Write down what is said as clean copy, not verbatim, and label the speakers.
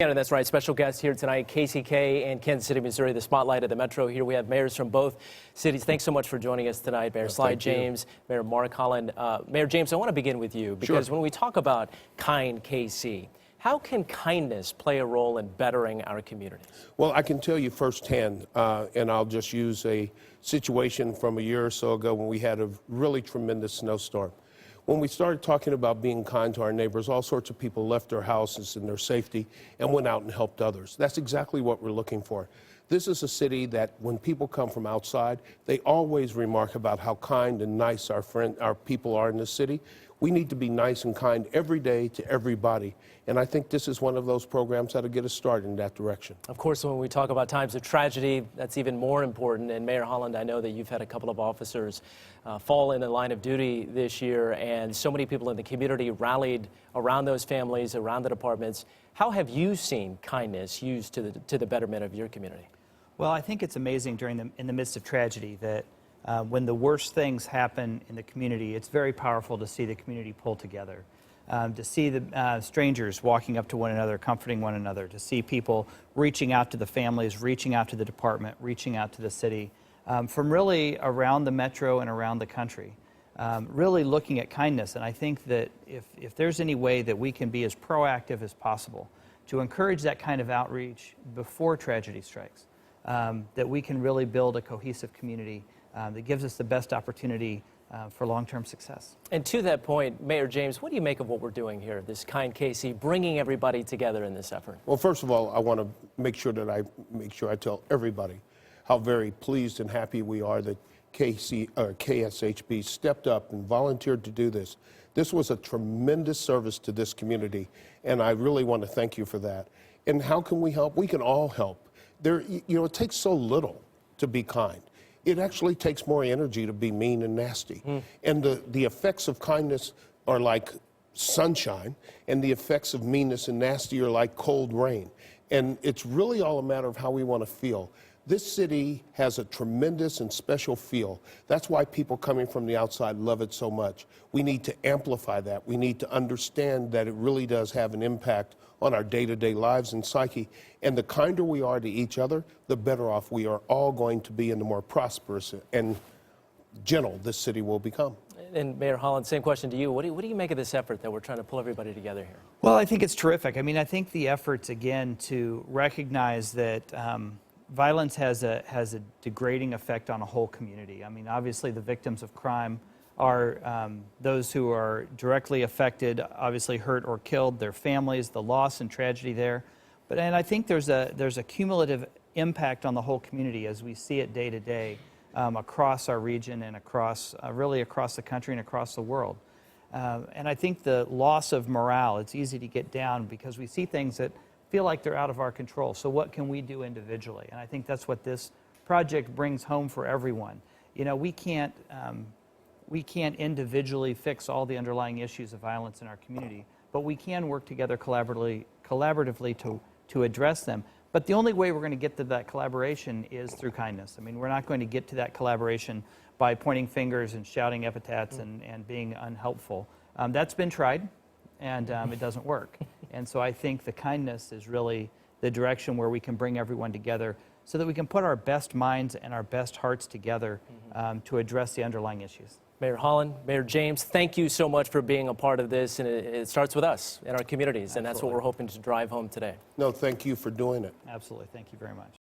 Speaker 1: And that's right. Special guest here tonight, KCK and Kansas City, Missouri, the spotlight of the Metro. Here we have mayors from both cities. Thanks so much for joining us tonight, Mayor Sly James, Mayor Mark Holland. Mayor James, I want to begin with you because when we talk about kind KC, how can kindness play a role in bettering our communities?
Speaker 2: Well, I can tell you firsthand, and I'll just use a situation from a year or so ago when we had a really tremendous snowstorm. When we started talking about being kind to our neighbors, all sorts of people left their houses and their safety and went out and helped others. That's exactly what we're looking for. This is a city that when people come from outside, they always remark about how kind and nice our people are in this city. We need to be nice and kind every day to everybody. And I think this is one of those programs that'll get us started in that direction.
Speaker 1: Of course, when we talk about times of tragedy, that's even more important. And Mayor Holland, I know that you've had a couple of officers fall in the line of duty this year, and so many people in the community rallied around those families, around the departments. How have you seen kindness used to the betterment of your community?
Speaker 3: Well, I think it's amazing in the midst of tragedy that when the worst things happen in the community, it's very powerful to see the community pull together, to see the strangers walking up to one another, comforting one another, to see people reaching out to the families, reaching out to the department, reaching out to the city, from really around the metro and around the country, really looking at kindness. And I think that if there's any way that we can be as proactive as possible to encourage that kind of outreach before tragedy strikes, that we can really build a cohesive community that gives us the best opportunity for long-term success.
Speaker 1: And to that point, Mayor James, what do you make of what we're doing here, this Kind KC, bringing everybody together in this effort?
Speaker 2: Well, first of all, I want to make sure I tell everybody how very pleased and happy we are that KSHB stepped up and volunteered to do this. This was a tremendous service to this community, and I really want to thank you for that. And how can we help? We can all help. It takes so little to be kind. It actually takes more energy to be mean and nasty. And the effects of kindness are like sunshine, and the effects of meanness and nasty are like cold rain. And it's really all a matter of how we want to feel. This city has a tremendous and special feel. That's why people coming from the outside love it so much. We need to amplify that. We need to understand that it really does have an impact on our day-to-day lives and psyche. And the kinder we are to each other, the better off we are all going to be, and the more prosperous and gentle this city will become.
Speaker 1: And Mayor Holland, same question to you. What do you make of this effort that we're trying to pull everybody together here?
Speaker 3: Well, I think it's terrific. I mean, I think the efforts, again, to recognize that violence has a degrading effect on a whole community. I mean, obviously the victims of crime are those who are directly affected, obviously hurt or killed, their families, the loss and tragedy there. And I think there's a cumulative impact on the whole community as we see it day to day across our region and really across the country and across the world. And I think the loss of morale, it's easy to get down because we see things that feel like they're out of our control. So what can we do individually? And I think that's what this project brings home for everyone. You know, we can't individually fix all the underlying issues of violence in our community, but we can work together collaboratively to address them. But the only way we're going to get to that collaboration is through kindness. I mean, we're not going to get to that collaboration by pointing fingers and shouting epithets and being unhelpful. That's been tried, and it doesn't work. And so I think the kindness is really the direction where we can bring everyone together so that we can put our best minds and our best hearts together to address the underlying issues.
Speaker 1: Mayor Holland, Mayor James, thank you so much for being a part of this, and it starts with us and our communities, and that's what we're hoping to drive home today.
Speaker 2: No, thank you for doing it.
Speaker 3: Absolutely. Thank you very much.